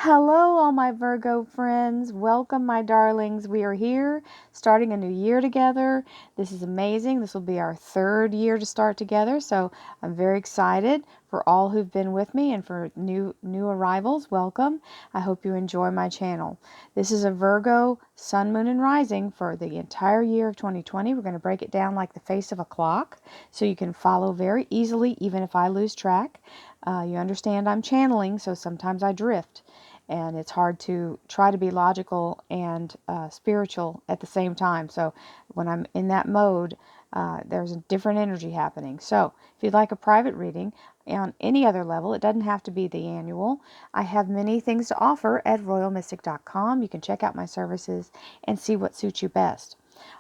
Hello, all my Virgo friends. Welcome, my darlings. We are here starting a new year together. This is amazing. This will be our third year to start together. So I'm very excited for all who've been with me and for new arrivals. Welcome. I hope you enjoy my channel. This is a Virgo sun, moon, and rising for the entire year of 2020. We're going to break it down like the face of a clock so you can follow very easily, even if I lose track. You understand I'm channeling, so sometimes I drift. And it's hard to try to be logical and spiritual at the same time. So when I'm in that mode, there's a different energy happening. So if you'd like a private reading on any other level, it doesn't have to be the annual. I have many things to offer at royalmystic.com. You can check out my services and see what suits you best.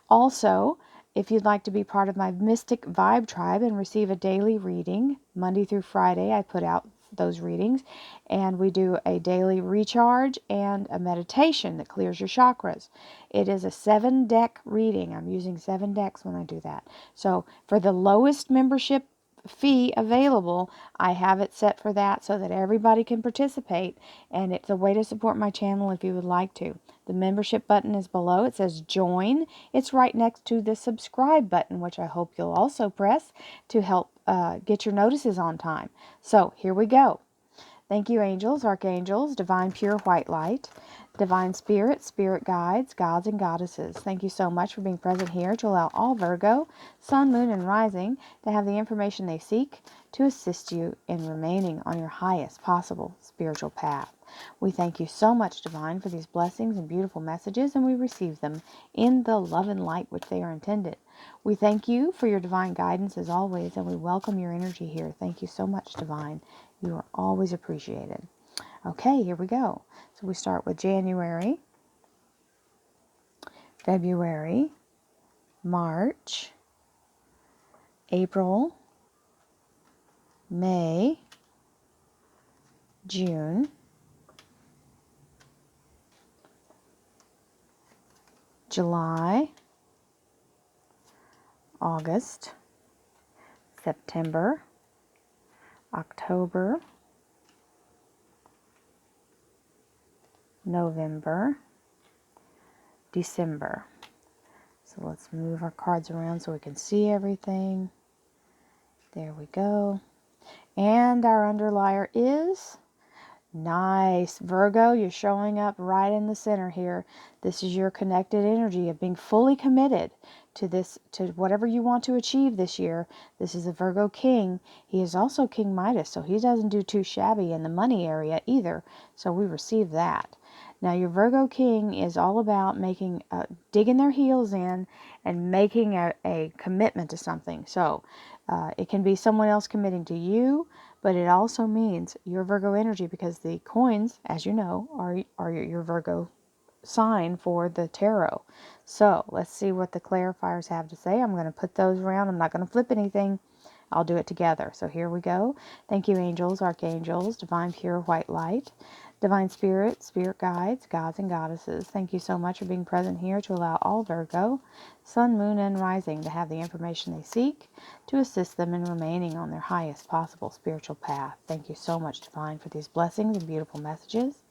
Also, if you'd like to be part of my Mystic Vibe Tribe and receive a daily reading, Monday through Friday, I put out those readings, and we do a daily recharge and a meditation that clears your chakras. It is a 7-deck reading. I'm using 7 decks when I do that. So for the lowest membership fee available, I have it set for that so that everybody can participate, and it's a way to support my channel if you would like to. The membership button is below. It says join. It's right next to the subscribe button, which I hope you'll also press to help get your notices on time. So here we go. Thank you, angels, archangels, divine pure white light, divine spirit, spirit guides, gods and goddesses. Thank you so much for being present here to allow all Virgo, sun, moon, and rising to have the information they seek to assist you in remaining on your highest possible spiritual path. We thank you so much, Divine, for these blessings and beautiful messages, and we receive them in the love and light which they are intended. We thank you for your divine guidance as always, and we welcome your energy here. Thank you so much, Divine. You are always appreciated. Okay, here we go. So we start with January, February, March, April, May, June, July, August, September, October, November, December. So let's move our cards around so we can see everything. There we go. And our underlier is nice. Virgo, you're showing up right in the center here. This is your connected energy of being fully committed to this, to whatever you want to achieve this year. This is a Virgo king. He is also King Midas, so he doesn't do too shabby in the money area either. So we receive that. Now your Virgo king is all about making, digging their heels in and making a commitment to something. So it can be someone else committing to you, but it also means your Virgo energy, because the coins, as you know, are your Virgo sign for the tarot. So let's see what the clarifiers have to say. I'm going to put those around. I'm not going to flip anything. I'll do it together. So here we go. Thank you, angels, archangels, divine pure white light, divine spirit, spirit guides, gods and goddesses. Thank you so much for being present here to allow all Virgo, sun, moon, and rising to have the information they seek to assist them in remaining on their highest possible spiritual path. Thank you so much, Divine, for these blessings and beautiful messages,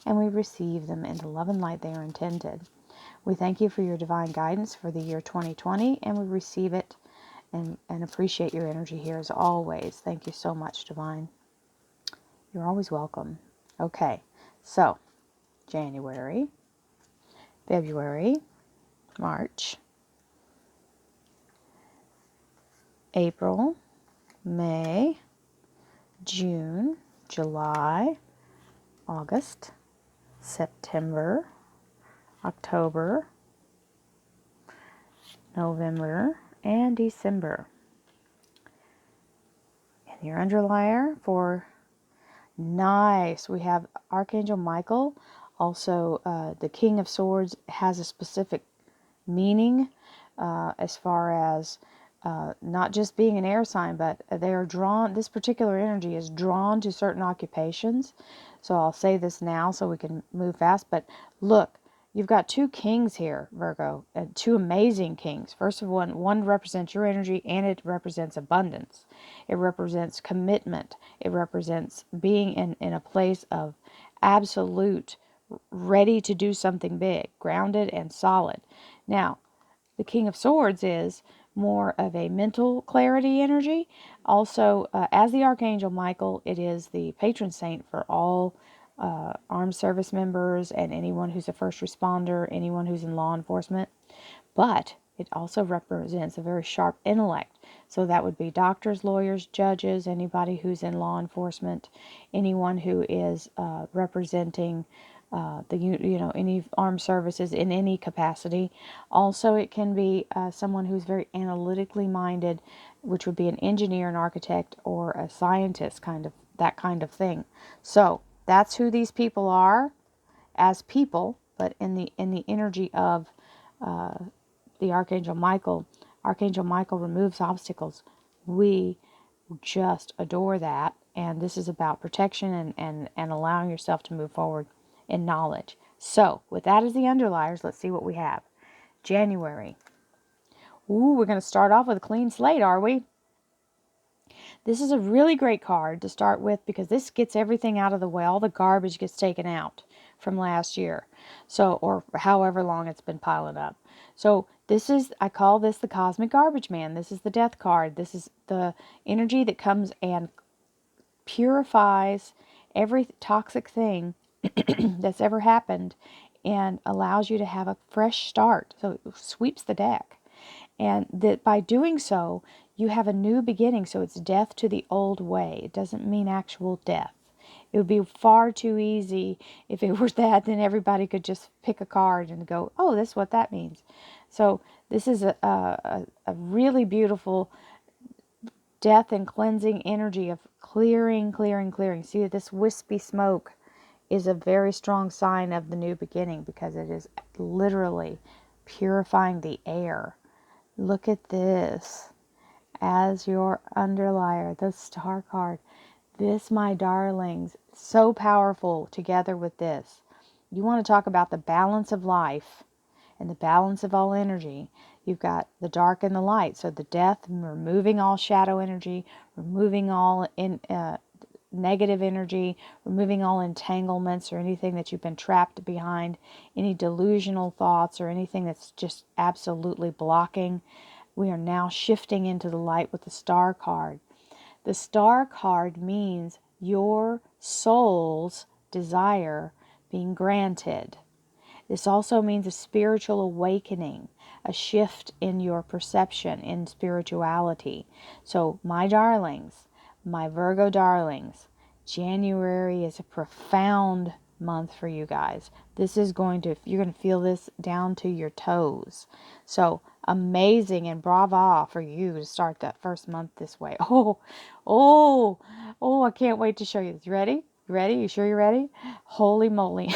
and we receive them in the love and light they are intended. We thank you for your divine guidance for the year 2020, and we receive it and appreciate your energy here as always. Thank you so much, Divine. You're always welcome. Okay, so January, February, March, April, May, June, July, August, September, October, November, and December. And your underlier for nice, we have Archangel Michael. Also, the King of Swords has a specific meaning as far as not just being an air sign, but they are drawn, this particular energy is drawn to certain occupations. So I'll say this now so we can move fast, but look, you've got two kings here, Virgo, two amazing kings. First of one represents your energy, and it represents abundance. It represents commitment. It represents being in a place of absolute, ready to do something big, grounded and solid. Now, the King of Swords is more of a mental clarity energy. Also, as the Archangel Michael, it is the patron saint for all armed service members and anyone who's a first responder, anyone who's in law enforcement. But it also represents a very sharp intellect. So that would be doctors, lawyers, judges, anybody who's in law enforcement, anyone who is representing any armed services in any capacity. Also, it can be someone who's very analytically minded, which would be an engineer, an architect, or a scientist, that kind of thing. So that's who these people are as people, but in the energy of the Archangel Michael. Archangel Michael removes obstacles. We just adore that. And this is about protection and allowing yourself to move forward in knowledge. So, with that as the underliers, let's see what we have. January. Ooh, we're going to start off with a clean slate, are we? This is a really great card to start with because this gets everything out of the way. All the garbage gets taken out from last year. So, or however long it's been piling up. So I call this the Cosmic Garbage Man. This is the Death card. This is the energy that comes and purifies every toxic thing that's ever happened and allows you to have a fresh start. So it sweeps the deck. And that by doing so, you have a new beginning. So it's death to the old way. It doesn't mean actual death. It would be far too easy if it was that, then everybody could just pick a card and go, oh, that's what that means. So this is a really beautiful death and cleansing energy of clearing, clearing, clearing. See, this wispy smoke is a very strong sign of the new beginning because it is literally purifying the air. Look at this as your underlier, the star card. This, my darlings, so powerful together with this. You want to talk about the balance of life and the balance of all energy. You've got the dark and the light. So the death, removing all shadow energy, removing all negative energy, removing all entanglements or anything that you've been trapped behind, any delusional thoughts or anything that's just absolutely blocking. We are now shifting into the light with the star card. The star card means your soul's desire being granted. This also means a spiritual awakening, a shift in your perception in spirituality. So, my darlings, my Virgo darlings, January is a profound month for you guys. You're going to feel this down to your toes. So, amazing and brava for you to start that first month this way. Oh, I can't wait to show you this. You ready? You ready? You sure you're ready? Holy moly.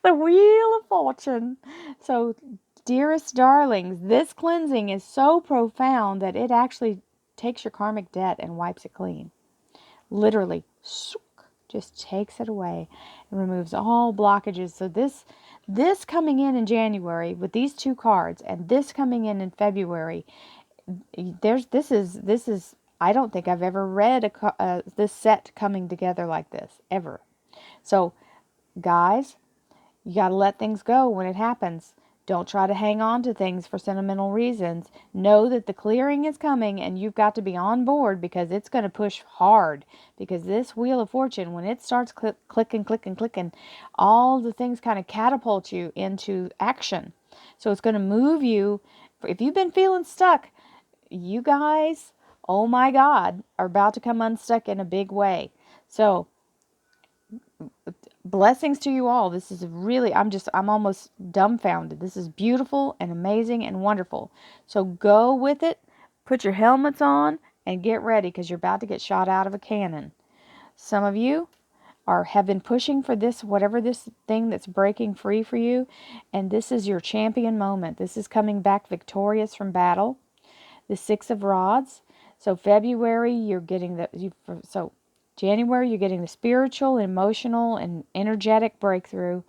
The Wheel of Fortune. So, dearest darlings, this cleansing is so profound that it actually takes your karmic debt and wipes it clean. Literally, just takes it away and removes all blockages. So this coming in January with these two cards and this coming in February, this is I don't think I've ever read this set coming together like this ever. So, guys, you got to let things go when it happens. Don't try to hang on to things for sentimental reasons. Know that the clearing is coming and you've got to be on board because it's going to push hard. Because this Wheel of Fortune, when it starts clicking, all the things kind of catapult you into action. So it's going to move you. If you've been feeling stuck, you guys, oh my God, are about to come unstuck in a big way. So, blessings to you all. This is really, I'm almost dumbfounded. This is beautiful and amazing and wonderful. So go with it, put your helmets on, and get ready because you're about to get shot out of a cannon. Some of you have been pushing for this, whatever this thing that's breaking free for you, and this is your champion moment. This is coming back victorious from battle. The Six of Rods. So February, you're getting January, you're getting the spiritual, emotional, and energetic breakthrough.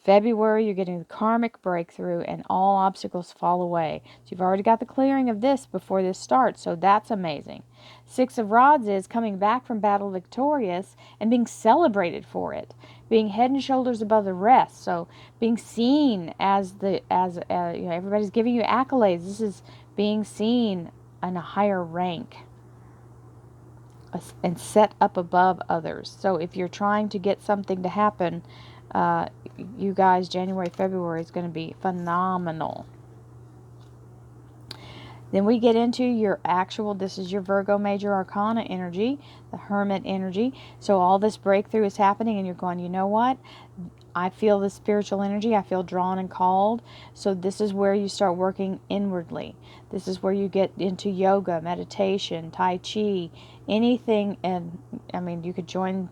February, you're getting the karmic breakthrough and all obstacles fall away. So you've already got the clearing of this before this starts, so that's amazing. Six of Rods is coming back from battle victorious and being celebrated for it, being head and shoulders above the rest. So being seen as everybody's giving you accolades. This is being seen in a higher rank and set up above others. So if you're trying to get something to happen, you guys, January, February is going to be phenomenal. Then we get into your actual, this is your Virgo Major Arcana energy, the Hermit energy. So all this breakthrough is happening and you're going, you know what? I feel the spiritual energy. I feel drawn and called. So this is where you start working inwardly. This is where you get into yoga, meditation, Tai Chi, anything. And I mean, you could join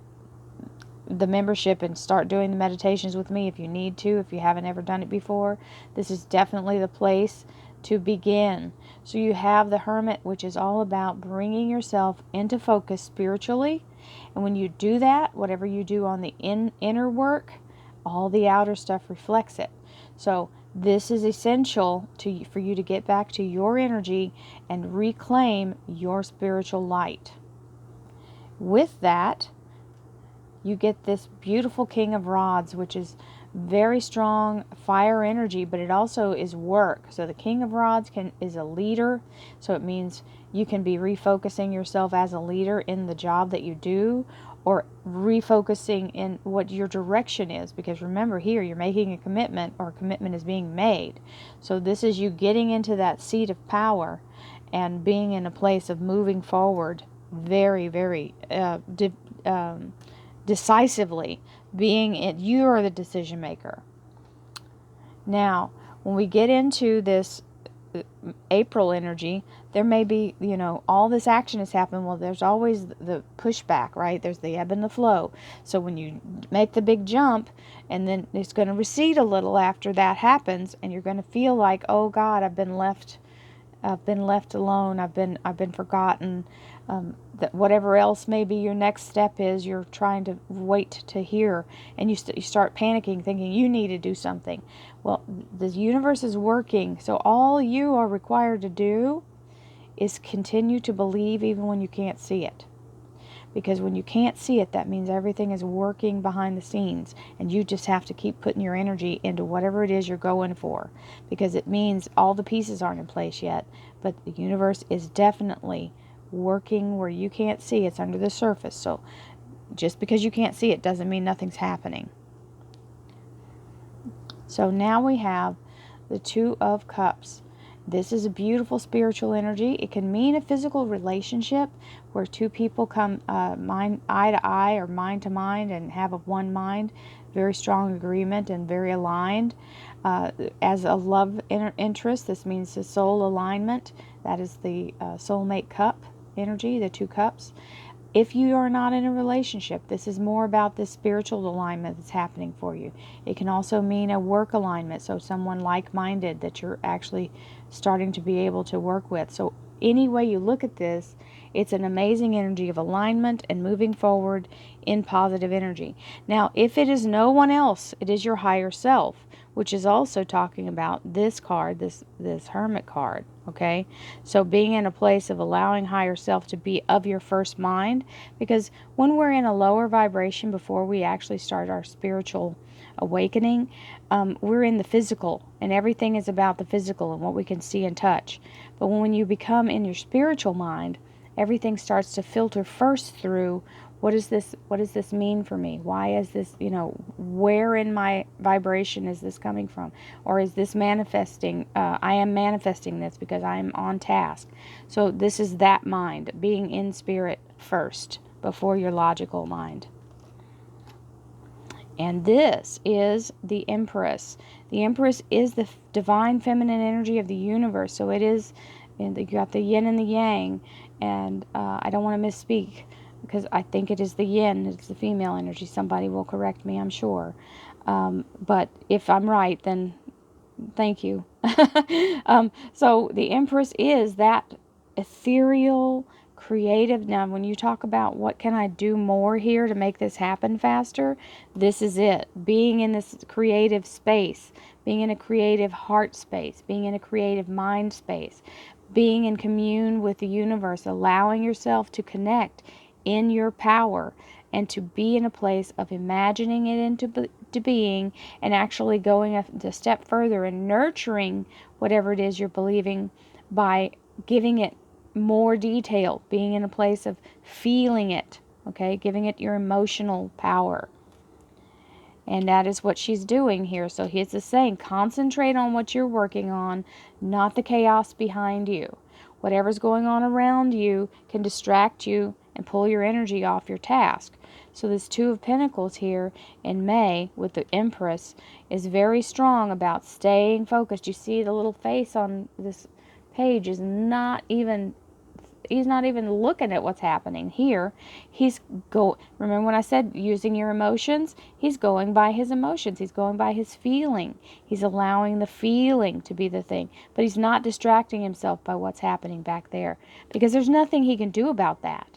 the membership and start doing the meditations with me if you need to, if you haven't ever done it before. This is definitely the place to begin. So you have the Hermit, which is all about bringing yourself into focus spiritually. And when you do that, whatever you do on the inner work, all the outer stuff reflects it. So this is essential for you to get back to your energy and reclaim your spiritual light. With that, you get this beautiful King of Rods, which is very strong fire energy, but it also is work. So the King of Rods is a leader, so it means you can be refocusing yourself as a leader in the job that you do, or refocusing in what your direction is, because remember here you're making a commitment, or a commitment is being made. So this is you getting into that seat of power and being in a place of moving forward very, very decisively, you are the decision maker. Now, when we get into this April energy, there may be, all this action has happened. Well, there's always the pushback, right? There's the ebb and the flow. So when you make the big jump, and then it's going to recede a little after that happens, and you're going to feel like, oh God, I've been left alone. I've been forgotten. That whatever else maybe your next step is, you're trying to wait to hear, and you start panicking, thinking you need to do something. Well, the universe is working, so all you are required to do is continue to believe even when you can't see it. Because when you can't see it, that means everything is working behind the scenes, and you just have to keep putting your energy into whatever it is you're going for, because it means all the pieces aren't in place yet, but the universe is definitely working where you can't see. It's under the surface. So just because you can't see it doesn't mean nothing's happening. So now we have the Two of Cups. This is a beautiful spiritual energy. It can mean a physical relationship where two people come eye to eye or mind to mind and have a one mind, very strong agreement and very aligned. As a love interest, this means the soul alignment. That is the soulmate cup energy, the two cups. If you are not in a relationship, this is more about this spiritual alignment that's happening for you. It can also mean a work alignment, so someone like-minded that you're actually starting to be able to work with. So any way you look at this, it's an amazing energy of alignment and moving forward in positive energy. Now, if it is no one else, it is your higher self, which is also talking about this card, this Hermit card, okay? So being in a place of allowing higher self to be of your first mind, because when we're in a lower vibration before we actually start our spiritual awakening, we're in the physical, and everything is about the physical and what we can see and touch. But when you become in your spiritual mind, everything starts to filter first through, what does this mean for me? Why is this, where in my vibration is this coming from? Or is this manifesting? I am manifesting this because I am on task. So this is that mind, being in spirit first before your logical mind. And this is the Empress. The Empress is the divine feminine energy of the universe. So it is, you got the yin and the yang. And I don't want to misspeak, because I think it is the yin, it's the female energy. Somebody will correct me, I'm sure. But if I'm right, then thank you. So the Empress is that ethereal, creative. Now, when you talk about what can I do more here to make this happen faster, this is it. Being in this creative space, being in a creative heart space, being in a creative mind space, being in commune with the universe, allowing yourself to connect in your power and to be in a place of imagining it into to being, and actually going a step further and nurturing whatever it is you're believing by giving it more detail, being in a place of feeling it, okay, giving it your emotional power. And that is what she's doing here. So here's the saying, concentrate on what you're working on, not the chaos behind you. Whatever's going on around you can distract you and pull your energy off your task. So this Two of Pentacles here in May with the Empress is very strong about staying focused. You see the little face on this page is not even, he's not even looking at what's happening here. Remember when I said using your emotions? He's going by his emotions. He's going by his feeling. He's allowing the feeling to be the thing. But he's not distracting himself by what's happening back there, because there's nothing he can do about that.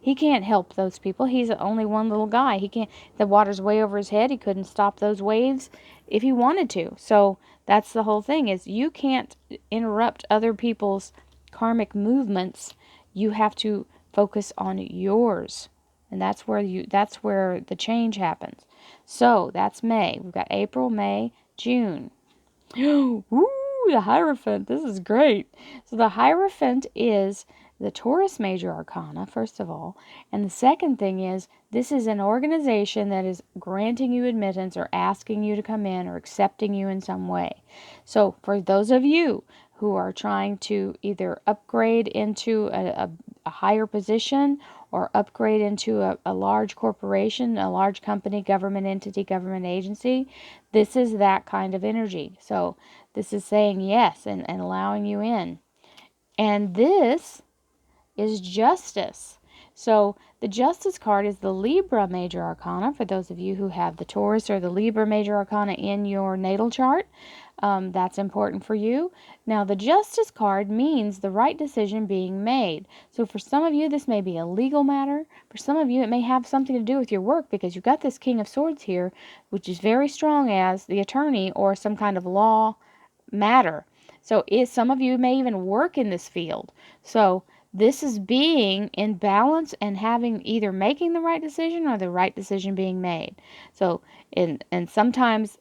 He can't help those people. He's only one little guy. He can't, the water's way over his head. He couldn't stop those waves if he wanted to. So that's the whole thing, is you can't interrupt other people's karmic movements. You have to focus on yours. And that's where the change happens. So that's May. We've got April, May, June. Ooh, the Hierophant. This is great. So the Hierophant is the Taurus Major Arcana, first of all. And the second thing is, this is an organization that is granting you admittance or asking you to come in or accepting you in some way. So for those of you who are trying to either upgrade into a higher position or upgrade into a large corporation, a large company, government entity, government agency, this is that kind of energy. So this is saying yes and allowing you in. And this is Justice. So the Justice card is the Libra Major Arcana, for those of you who have the Taurus or the Libra Major Arcana in your natal chart. That's important for you. Now, the Justice card means the right decision being made. So for some of you, this may be a legal matter. For some of you, it may have something to do with your work, because you've got this King of Swords here, which is very strong as the attorney or some kind of law matter. So some of you may even work in this field. So this is being in balance and having either making the right decision or the right decision being made. So, and sometimes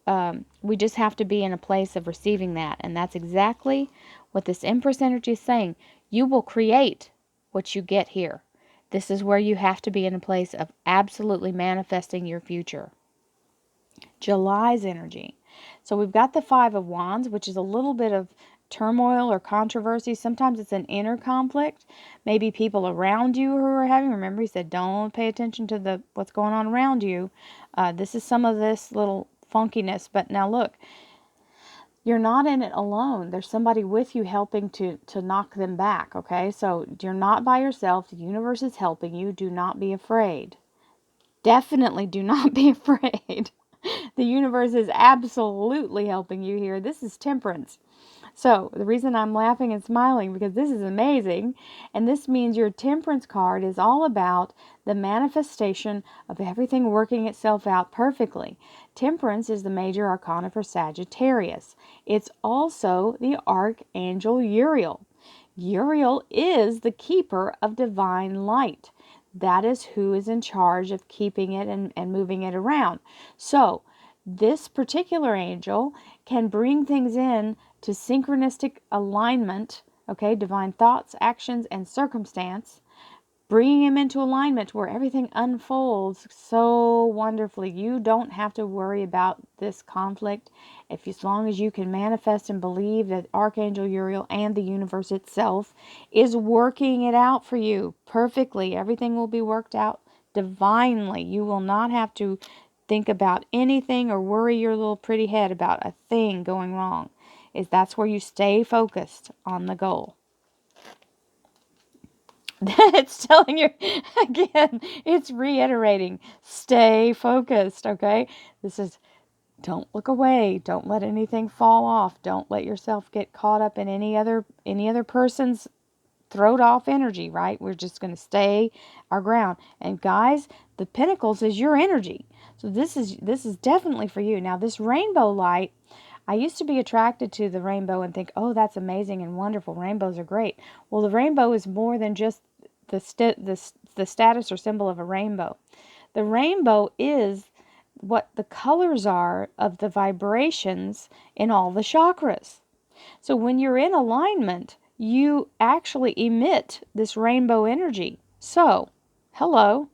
we just have to be in a place of receiving that. And that's exactly what this Empress energy is saying. You will create what you get here. This is where you have to be in a place of absolutely manifesting your future. July's energy. So we've got the Five of Wands, which is a little bit of turmoil or controversy. Sometimes it's an inner conflict. Maybe people around you who are having, remember he said, don't pay attention to what's going on around you. This is some of this little funkiness. But now look, you're not in it alone. There's somebody with you helping to knock them back, okay? So you're not by yourself. The universe is helping you. Do not be afraid. Definitely do not be afraid. The universe is absolutely helping you here. This is Temperance. So the reason I'm laughing and smiling, because this is amazing. And this means your Temperance card is all about the manifestation of everything working itself out perfectly. Temperance is the major arcana for Sagittarius. It's also the Archangel Uriel. Uriel is the keeper of divine light. That is who is in charge of keeping it and moving it around. So this particular angel can bring things in to synchronistic alignment, okay, divine thoughts, actions, and circumstance, bringing him into alignment where everything unfolds so wonderfully. You don't have to worry about this conflict as long as you can manifest and believe that Archangel Uriel and the universe itself is working it out for you perfectly. Everything will be worked out divinely. You will not have to think about anything or worry your little pretty head about a thing going wrong. That's where you stay focused on the goal. It's telling you, again, it's reiterating, stay focused, okay? This is, don't look away. Don't let anything fall off. Don't let yourself get caught up in any other person's throat off energy, right? We're just going to stay our ground. And guys, the Pentacles is your energy. So this is definitely for you. Now this rainbow light, I used to be attracted to the rainbow and think, oh, that's amazing and wonderful. Rainbows are great. Well, the rainbow is more than just the status or symbol of a rainbow. The rainbow is what the colors are of the vibrations in all the chakras. So when you're in alignment, you actually emit this rainbow energy. So, hello,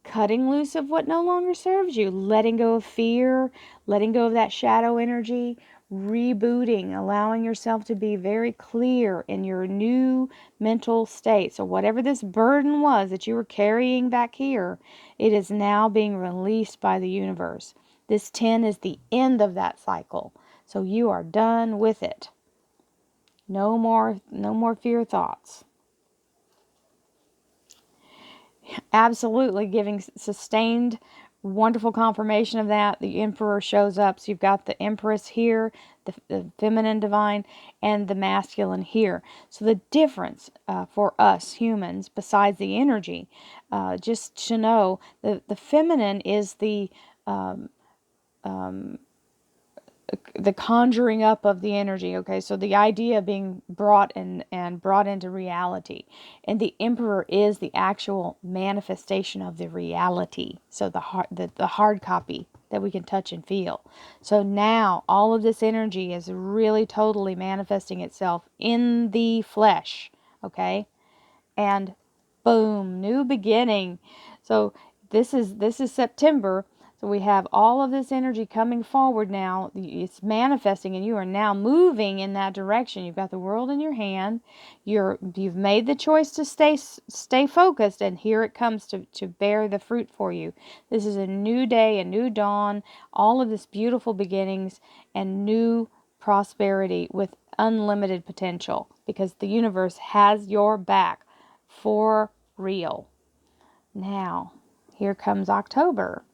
cutting loose of what no longer serves you, letting go of fear, letting go of that shadow energy, rebooting, allowing yourself to be very clear in your new mental state. So whatever this burden was that you were carrying back here, it is now being released by the universe. This 10 is the end of that cycle. So you are done with it. No more fear thoughts. Absolutely giving sustained, wonderful confirmation of that. The Emperor shows up. So you've got the Empress here, the feminine divine, and the masculine here. So the difference for us humans, besides the energy, just to know, the feminine is the conjuring up of the energy. Okay, so the idea being brought and brought into reality, and the Emperor is the actual manifestation of the reality. So the hard copy that we can touch and feel. So now all of this energy is really totally manifesting itself in the flesh. Okay, and boom, new beginning. So this is September. So we have all of this energy coming forward now. It's manifesting, and you are now moving in that direction. You've got the world in your hand. You've made the choice to stay focused, and here it comes to bear the fruit for you. This is a new day, a new dawn, all of this beautiful beginnings and new prosperity with unlimited potential, because the universe has your back for real. Now, here comes October.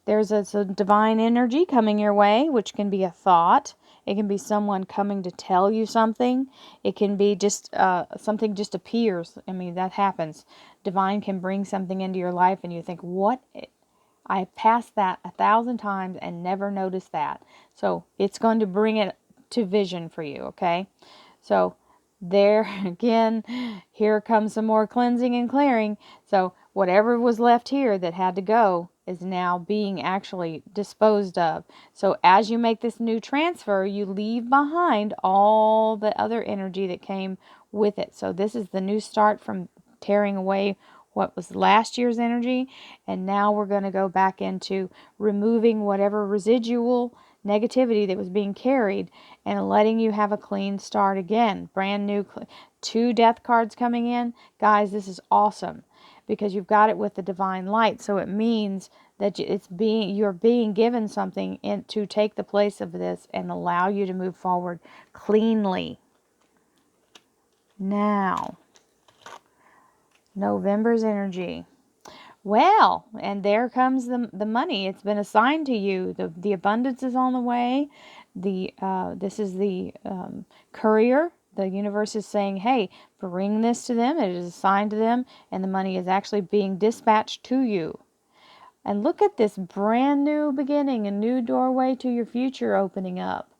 There's a divine energy coming your way, which can be a thought. It can be someone coming to tell you something. It can be just something just appears. I mean, that happens. Divine can bring something into your life and you think, what? I passed that 1,000 times and never noticed that. So it's going to bring it to vision for you, okay? So there again, here comes some more cleansing and clearing. So whatever was left here that had to go is now being actually disposed of. So as you make this new transfer, you leave behind all the other energy that came with it. So this is the new start from tearing away what was last year's energy, and now we're going to go back into removing whatever residual negativity that was being carried and letting you have a clean start again. Brand new, 2 death cards coming in. Guys, this is awesome because you've got it with the divine light. So it means that you're being given something to take the place of this and allow you to move forward cleanly. Now, November's energy. Well, and there comes the money. It's been assigned to you. The abundance is on the way. This is the courier. The universe is saying, hey, bring this to them. It is assigned to them, and the money is actually being dispatched to you. And look at this brand new beginning, a new doorway to your future opening up.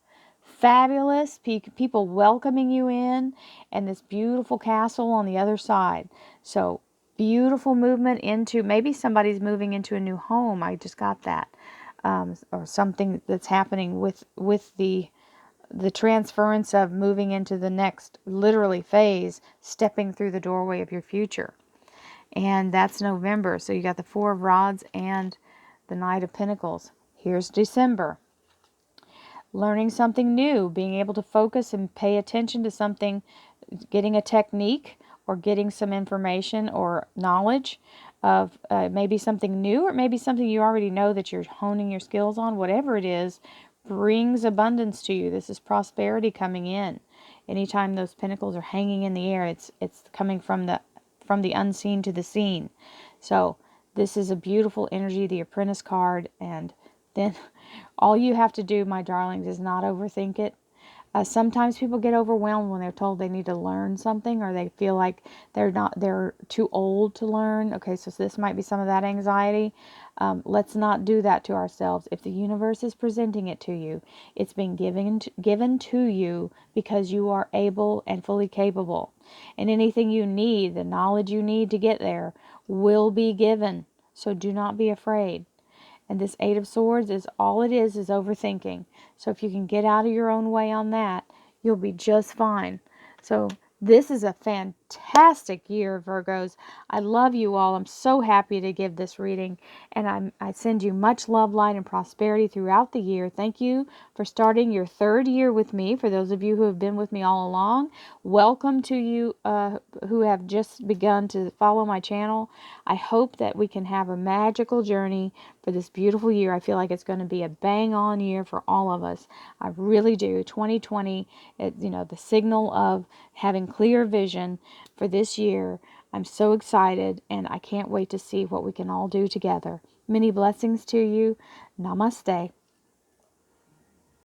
Fabulous people welcoming you in, and this beautiful castle on the other side. So beautiful movement into, maybe somebody's moving into a new home. I just got that. Or something that's happening with the transference of moving into the next literally phase, stepping through the doorway of your future. And that's November. So you got the 4 of Rods and the Knight of Pentacles. Here's December. Learning something new, being able to focus and pay attention to something, getting a technique or getting some information or knowledge of maybe something new, or maybe something you already know that you're honing your skills on. Whatever it is, brings abundance to you. This is prosperity coming in. Anytime those pentacles are hanging in the air, it's coming from the unseen to the seen. So this is a beautiful energy, the Apprentice card, and then all you have to do, my darlings, is not overthink it. Sometimes people get overwhelmed when they're told they need to learn something, or they feel like they're too old to learn. Okay, so this might be some of that anxiety. Let's not do that to ourselves. If the universe is presenting it to you, it's been given to you because you are able and fully capable. And anything you need, the knowledge you need to get there, will be given. So do not be afraid. And this Eight of Swords is all it is overthinking. So if you can get out of your own way on that, you'll be just fine. So this is a fantastic year, Virgos. I love you all. I'm so happy to give this reading. And I send you much love, light, and prosperity throughout the year. Thank you for starting your third year with me. For those of you who have been with me all along, welcome to you who have just begun to follow my channel. I hope that we can have a magical journey for this beautiful year. I feel like it's going to be a bang on year for all of us. I really do. 2020, the signal of having clear vision for this year. I'm so excited, and I can't wait to see what we can all do together. Many blessings to you. Namaste.